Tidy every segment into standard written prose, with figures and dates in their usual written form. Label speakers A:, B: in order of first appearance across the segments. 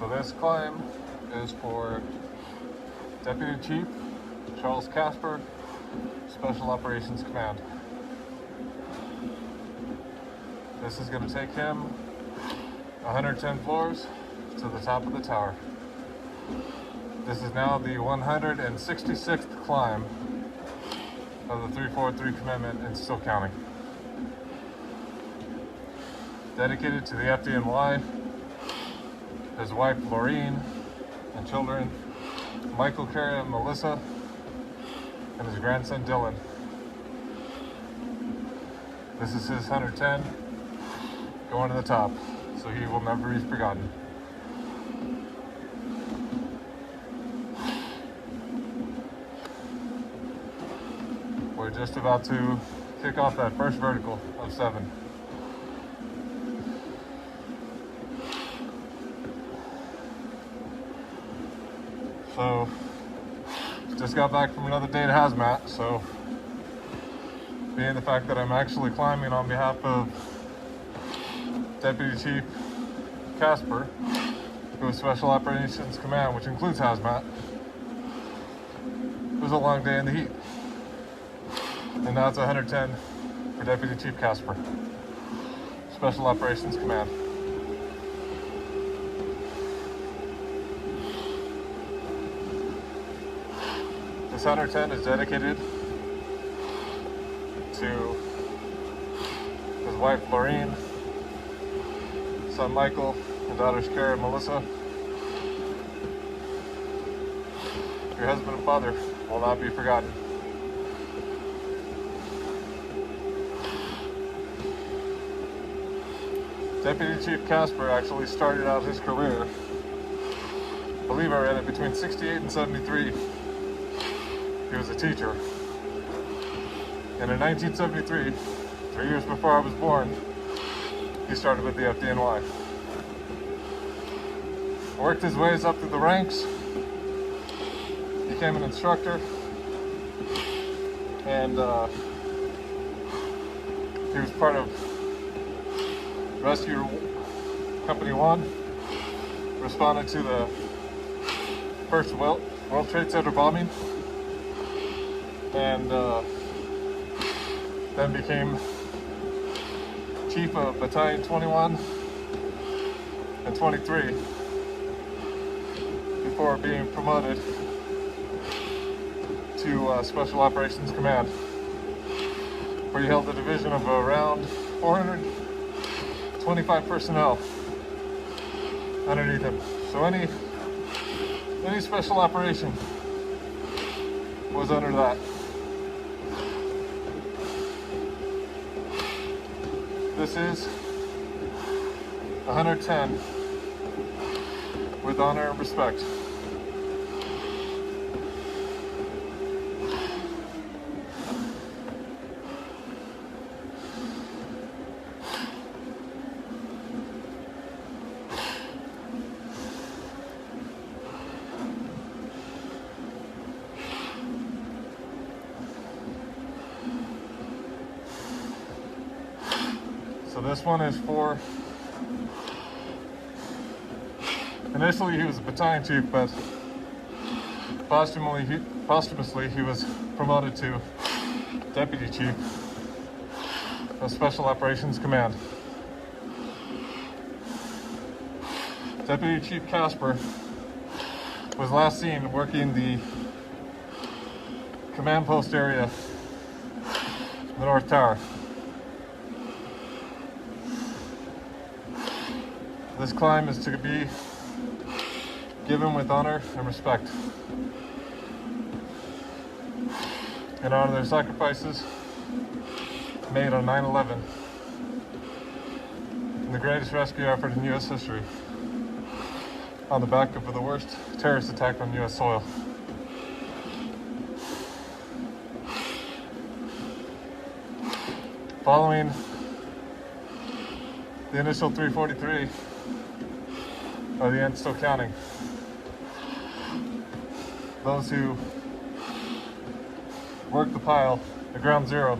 A: So this climb is for Deputy Chief Charles Kasper, Special Operations Command. This is going to take him 110 floors to the top of the tower. This is now the 166th climb of the 343 commitment and still counting. Dedicated to the FDNY, his wife Laureen and children Michael, Carrie, and Melissa, and his grandson Dylan. This is his 110 going to the top, so he will never be forgotten. We're just about to kick off that first vertical of 7. So, just got back from another day at hazmat, so being the fact that I'm actually climbing on behalf of Deputy Chief Kasper, who is Special Operations Command, which includes hazmat, it was a long day in the heat. And now it's 110 for Deputy Chief Kasper, Special Operations Command. This 110 is dedicated to his wife Laureen, son Michael, and daughters Carrie and Melissa. Your husband and father will not be forgotten. Deputy Chief Kasper actually started out his career, I believe I read it, between 68 and 73. He was a teacher. And in 1973, 3 years before I was born, he started with the FDNY. Worked his ways up through the ranks, became an instructor, and he was part of Rescue Company 1, responded to the first World Trade Center bombing, and then became Chief of Battalion 21 and 23 before being promoted to Special Operations Command, where he held a division of around 425 personnel underneath him. So any special operation was under that. This is 110 with honor and respect. So this one is for, initially he was a battalion chief, but posthumously he was promoted to Deputy Chief of Special Operations Command. Deputy Chief Kasper was last seen working the command post area, the North Tower. This climb is to be given with honor and respect, in honor of their sacrifices made on 9/11, in the greatest rescue effort in U.S. history, on the back of the worst terrorist attack on U.S. soil. Following the initial 343, or the end still counting, those who worked the pile, the ground zero,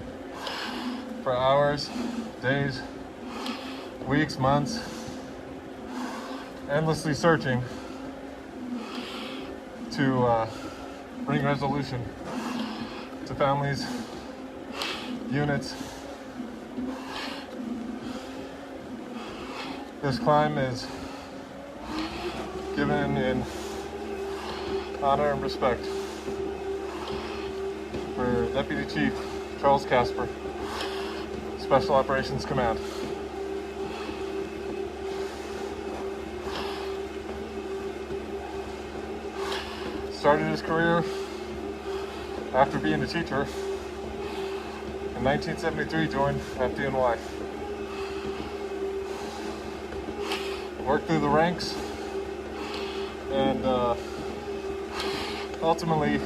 A: for hours, days, weeks, months, endlessly searching to bring resolution to families, units. This climb is given in honor and respect for Deputy Chief Charles Kasper, Special Operations Command. Started his career after being a teacher. In 1973, joined FDNY. Worked through the ranks and ultimately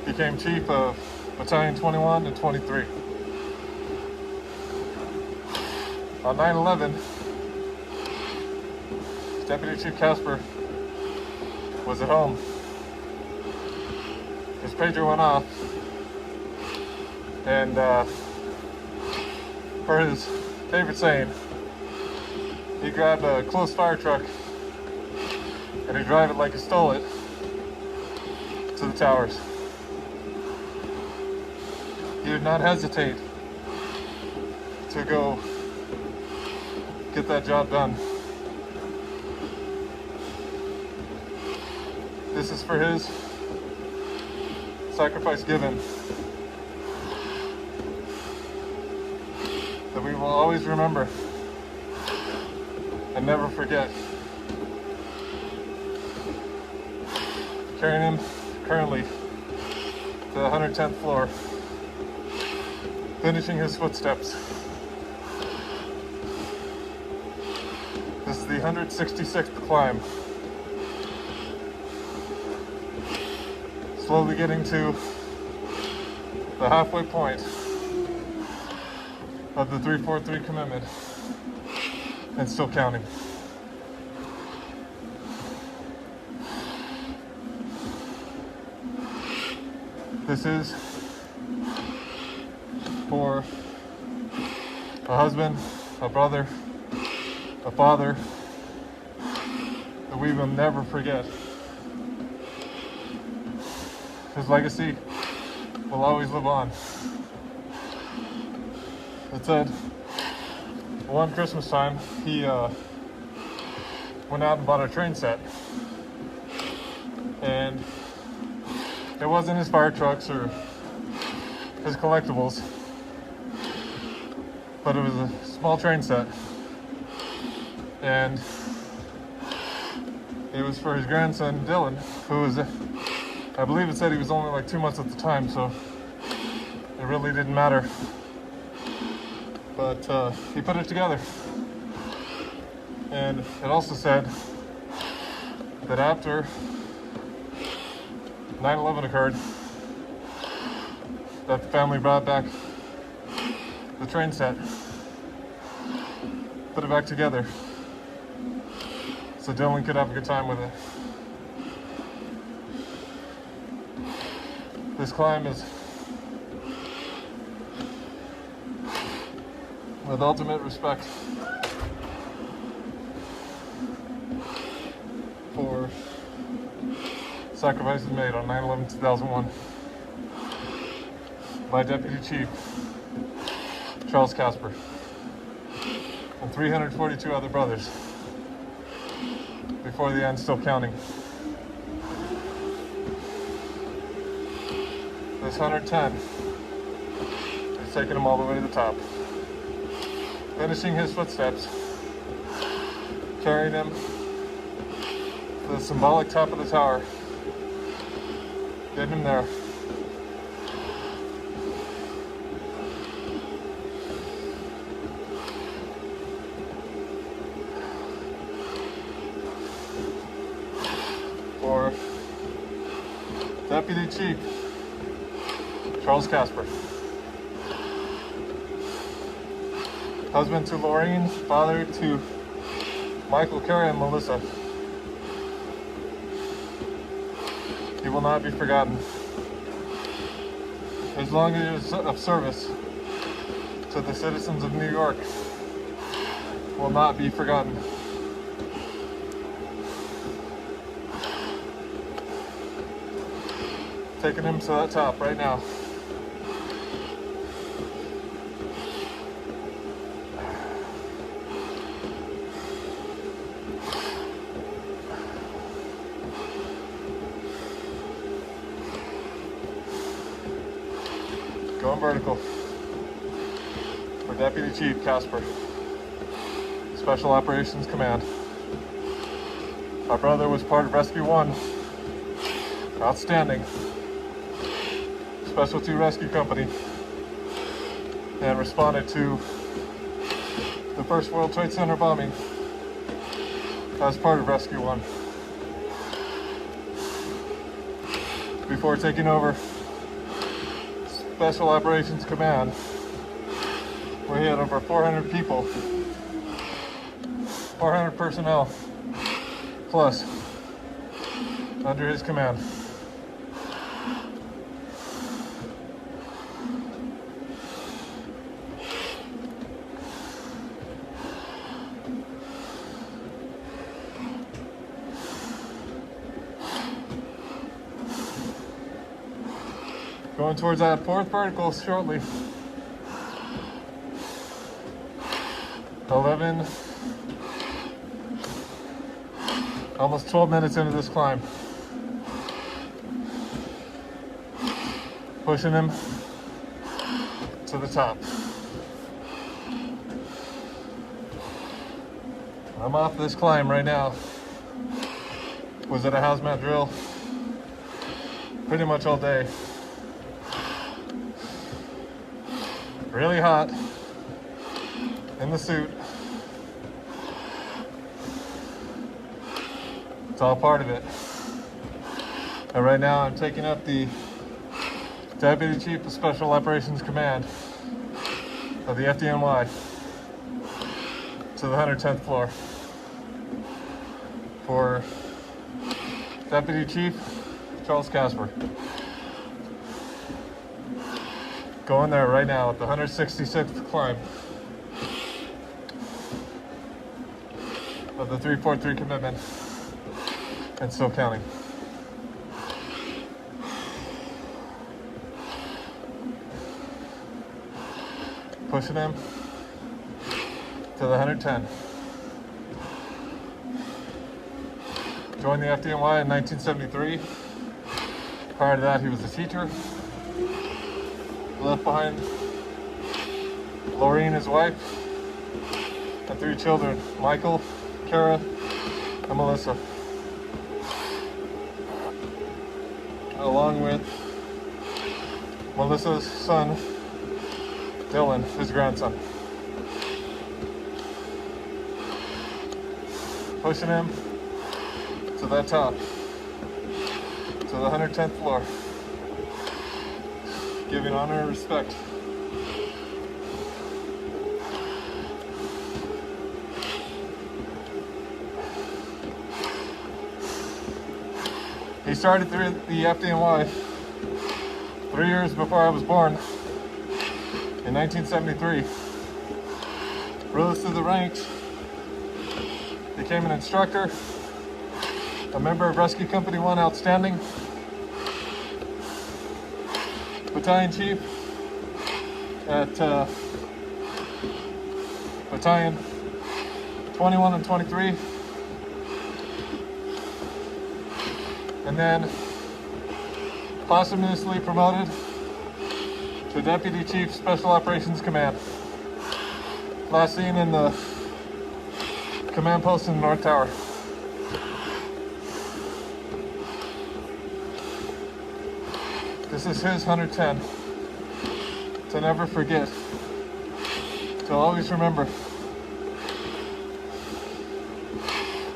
A: became chief of Battalion 21 and 23. On 9/11, Deputy Chief Kasper was at home. His pager went off, and for his favorite saying, he grabbed a close fire truck and he drove it like he stole it to the towers. He did not hesitate to go get that job done. This is for his sacrifice given that we will always remember and never forget. Carrying him currently to the 110th floor, finishing his footsteps. This is the 166th climb. Slowly getting to the halfway point of the 343 commitment and still counting. This is for a husband, a brother, a father that we will never forget. His legacy will always live on. It said one Christmas time he went out and bought a train set, and it wasn't his fire trucks or his collectibles, but it was a small train set, and it was for his grandson Dylan, who was, I believe it said he was only like 2 months at the time, so it really didn't matter. But he put it together. And it also said that after 9/11 occurred, that the family brought back the train set, put it back together, so Dylan could have a good time with it. This climb is with ultimate respect for sacrifices made on 9/11/2001 by Deputy Chief Charles Kasper and 342 other brothers before the end, still counting. This 110 is taking him all the way to the top, finishing his footsteps, carrying him to the symbolic top of the tower, getting him there. For Deputy Chief Charles Kasper, husband to Lorraine, father to Michael, Carrie, and Melissa. He will not be forgotten. His long years of service to the citizens of New York will not be forgotten. Taking him to that top right now. Going vertical for Deputy Chief Kasper, Special Operations Command. My brother was part of Rescue 1, outstanding Specialty Rescue Company, and responded to the first World Trade Center bombing as part of Rescue 1. Before taking over Special Operations Command, where he had over 400 people, 400 personnel plus under his command. Going towards that fourth vertical shortly. 11, almost 12 minutes into this climb. Pushing him to the top. I'm off this climb right now. Was at a hazmat drill pretty much all day. Really hot in the suit. It's all part of it. And right now I'm taking up the Deputy Chief of Special Operations Command of the FDNY to the 110th floor for Deputy Chief Charles Kasper. Going there right now at the 166th climb of the 343 commitment, and still counting. Pushing him to the 110. Joined the FDNY in 1973. Prior to that, he was a teacher. Left behind Laureen, his wife, and 3 children, Michael, Kara, and Melissa, along with Melissa's son, Dylan, his grandson. Pushing him to that top, to the 110th floor. Giving honor and respect. He started through the FDNY 3 years before I was born, in 1973. Rose through the ranks, became an instructor, a member of Rescue Company 1 Outstanding, Battalion Chief at Battalion 21 and 23, and then posthumously promoted to Deputy Chief Special Operations Command. Last seen in the command post in the North Tower. This is his 110. To never forget. To always remember.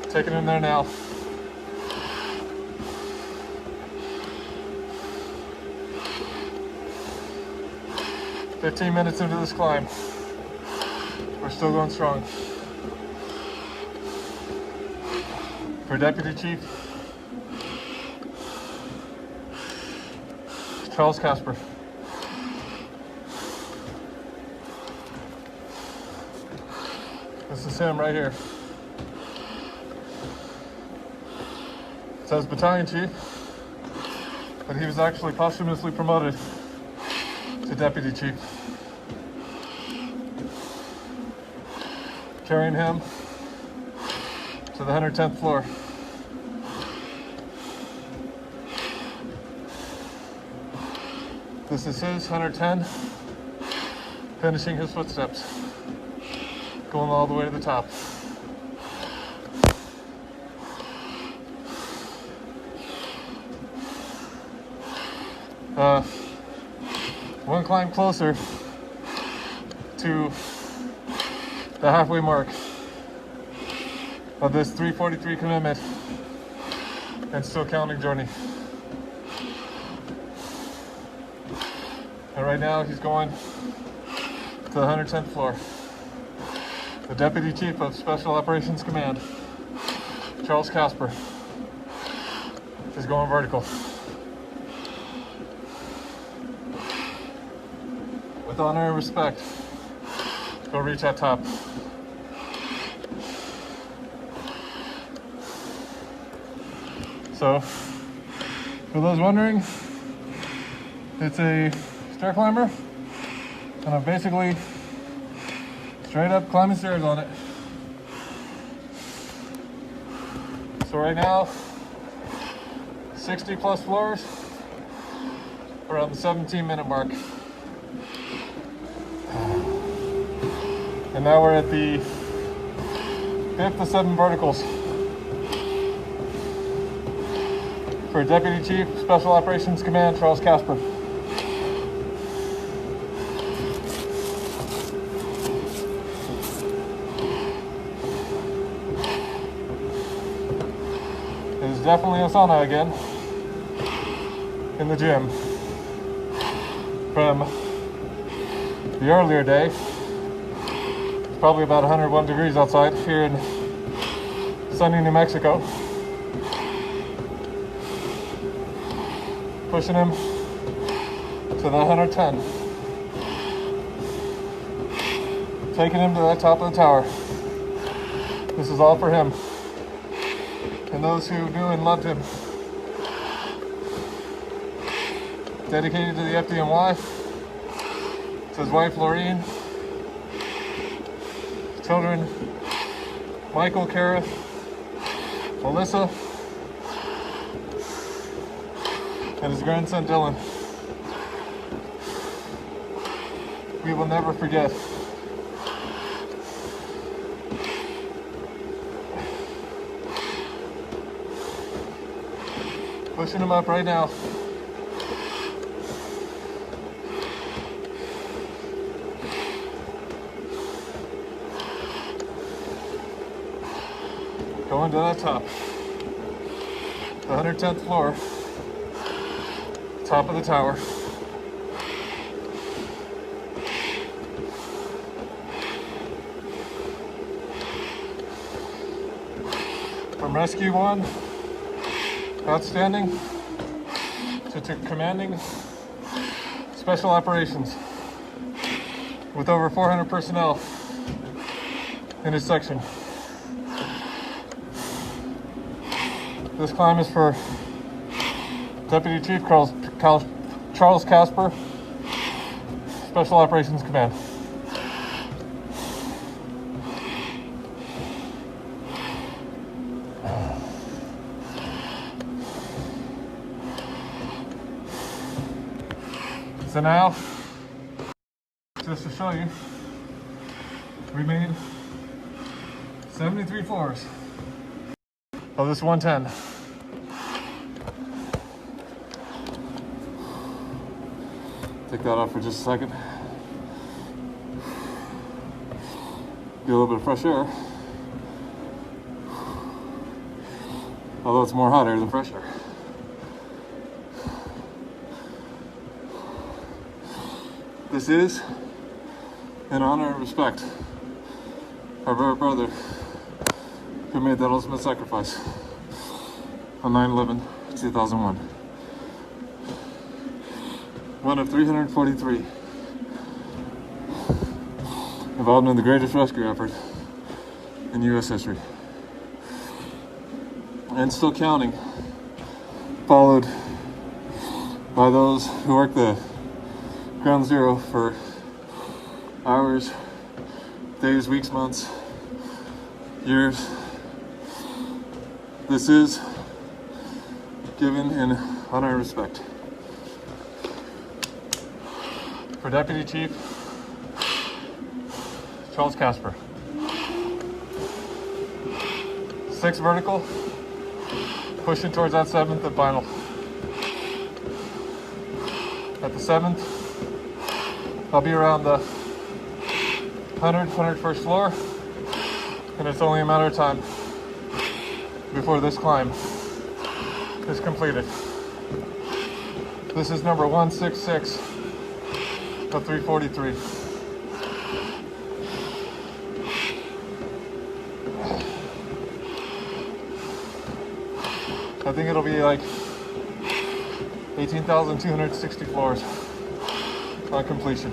A: Taking him there now. "15 minutes into this climb. We're still going strong." For Deputy Chief Charles Kasper. This is him right here. It says Battalion Chief. but he was actually posthumously promoted to deputy chief. Carrying him to the 110th floor. This is his 110, finishing his footsteps, going all the way to the top. One climb closer to the halfway mark of this 343 commitment and still counting journey. And right now he's going to the 110th floor. The Deputy Chief of Special Operations Command, Charles Kasper, is going vertical. With honor and respect, go reach that top. So, for those wondering, it's a stair climber, and I'm basically straight up climbing stairs on it. So right now, 60 plus floors, around the 17-minute mark. And now we're at the 5th of 7 verticals for Deputy Chief, Special Operations Command, Charles Kasper. It is definitely a sauna again in the gym from the earlier day. Probably about 101 degrees outside here in sunny New Mexico. Pushing him to the 110. Taking him to the top of the tower. This is all for him and those who knew and loved him. Dedicated to the FDNY, to his wife Laureen, children Michael, Kara, Melissa, and his grandson Dylan. We will never forget. Pushing him up right now. Going to that top, the 110th floor, top of the tower. From Rescue 1, outstanding, to commanding Special Operations with over 400 personnel in his section. This climb is for Deputy Chief Charles Kasper, Special Operations Command. So now, just to show you, we made 73 floors of this 110. Take that off for just a second. Get a little bit of fresh air. Although it's more hot air than fresh air. This is in honor and respect of our brother who made that ultimate sacrifice on 9/11/2001. One of 343 involved in the greatest rescue effort in U.S. history. And still counting, followed by those who work the ground zero for hours, days, weeks, months, years. This is given in honor and respect. For Deputy Chief Charles Kasper. 6 vertical, pushing towards that 7th at final. At the 7th, I'll be around the 101st floor, and it's only a matter of time before this climb is completed. This is number 166 of 343. I think it'll be like 18,260 floors on completion.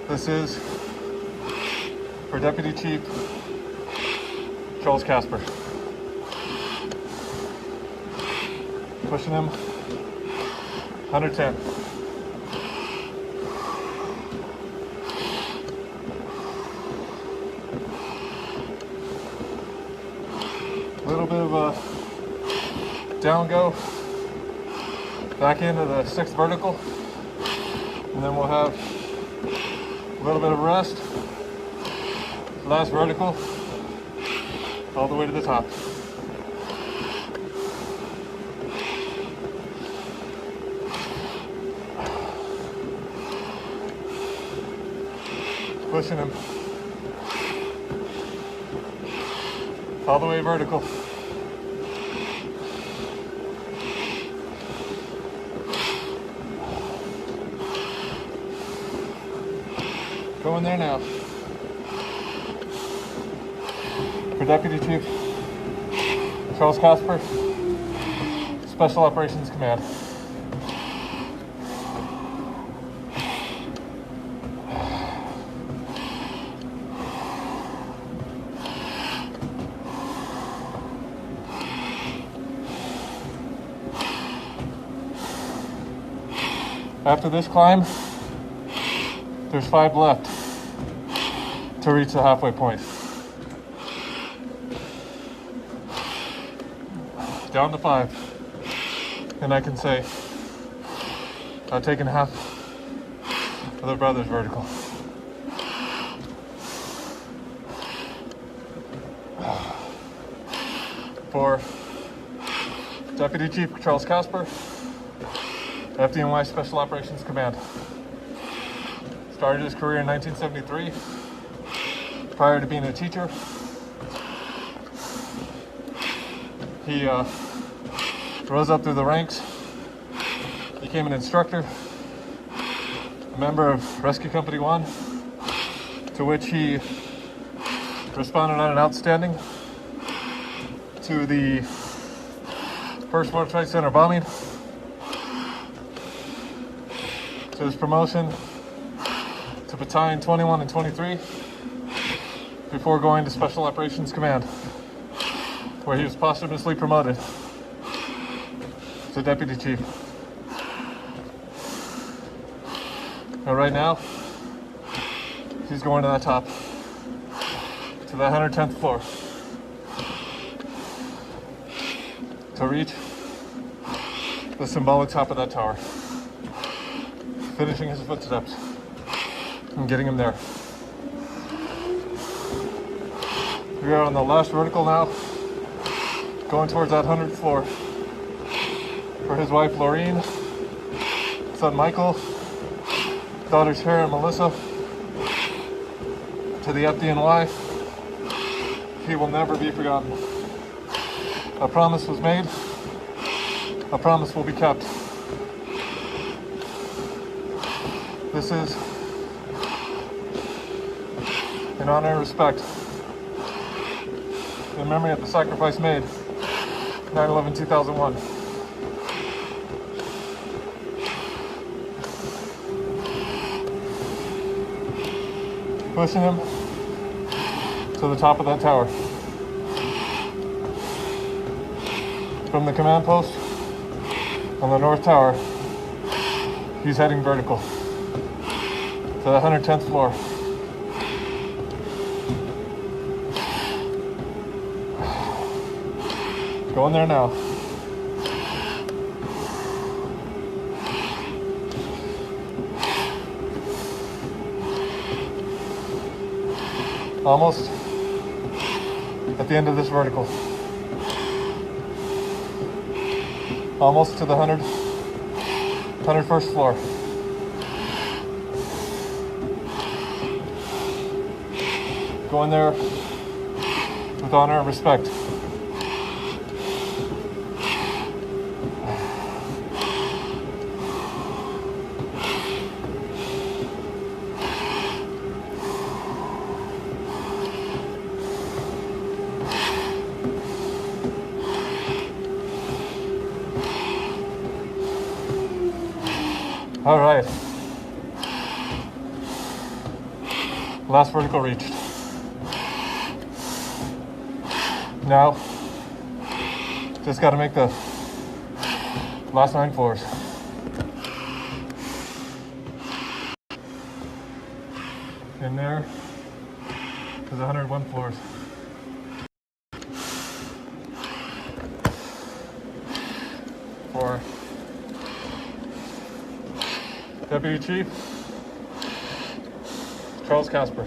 A: This is for Deputy Chief Charles Kasper. Pushing him 110. A little bit of a down go back into the 6th vertical, and then we'll have a little bit of rest. Last vertical, all the way to the top. Pushing him all the way vertical. Going there now. For Deputy Chief Charles Kasper, Special Operations Command. After this climb, there's 5 left to reach the halfway point. Down to 5. And I can say I've taken half of the brothers vertical. For Deputy Chief Charles Kasper, FDNY Special Operations Command. Started his career in 1973. Prior to being a teacher, he rose up through the ranks, became an instructor, a member of Rescue Company 1, to which he responded on an outstanding to the first World Trade Center bombing, to his promotion to Battalion 21 and 23, before going to Special Operations Command, where he was posthumously promoted to Deputy Chief. And right now, he's going to the top, to the 110th floor, to reach the symbolic top of that tower, finishing his footsteps and getting him there. We are on the last vertical now, going towards that 100th floor. For his wife Laureen, son Michael, daughters Sarah and Melissa, to the FDNY, he will never be forgotten. A promise was made, a promise will be kept. This is in honor and respect, in memory of the sacrifice made 9/11/2001. Pushing him to the top of that tower. From the command post on the north tower, he's heading vertical to the 110th floor. Going there now. Almost at the end of this vertical. Almost to the 101st floor. Going there with honor and respect. All right. Last vertical reached. Now, just got to make the last 9 floors. In there is 101 floors. For Deputy Chief Charles Kasper,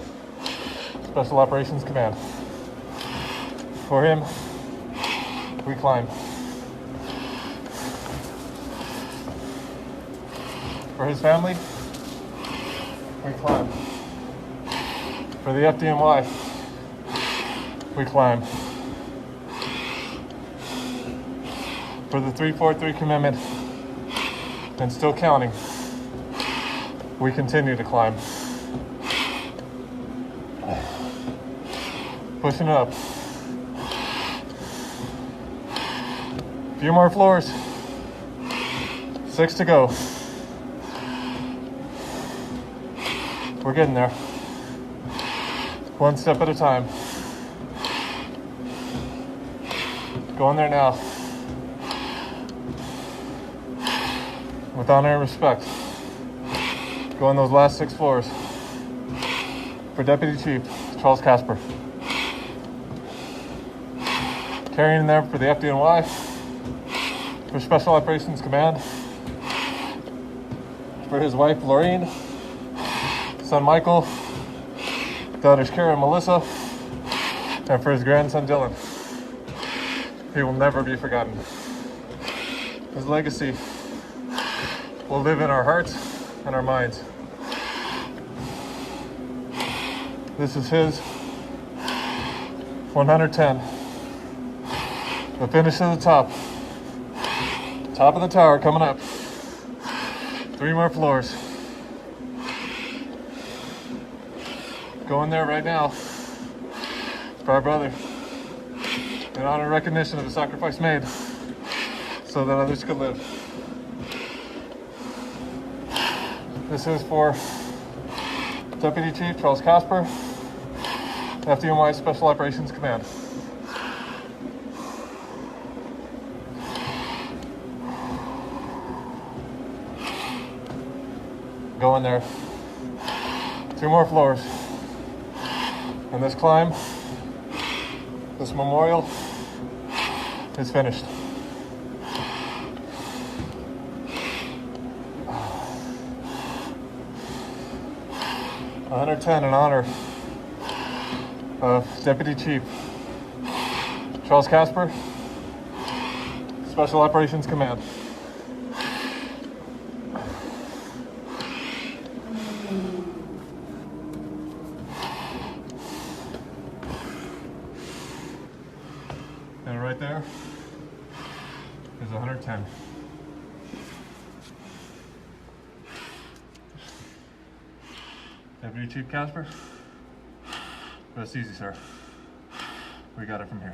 A: Special Operations Command. For him, we climb. For his family, we climb. For the FDNY, we climb. For the 343 commitment, and still counting, we continue to climb. Pushing up. Few more floors. 6 to go. We're getting there. One step at a time. Going there now. With honor and respect. Going those last 6 floors. For Deputy Chief Charles Kasper. Carrying them for the FDNY. For Special Operations Command. For his wife Laureen. Son Michael. Daughters Kara and Melissa. And for his grandson Dylan. He will never be forgotten. His legacy will live in our hearts and our minds. This is his 110. The finish to the top. Top of the tower coming up. 3 more floors. Going there right now for our brother. In honor and recognition of the sacrifice made so that others could live. This is for Deputy Chief Charles Kasper, FDNY Special Operations Command. Going there. 2 more floors. And this climb, this memorial, is finished. $110 in honor of Deputy Chief Charles Kasper, Special Operations Command. And right there is 110. Deputy Chief Kasper, rest easy, sir. We got it from here.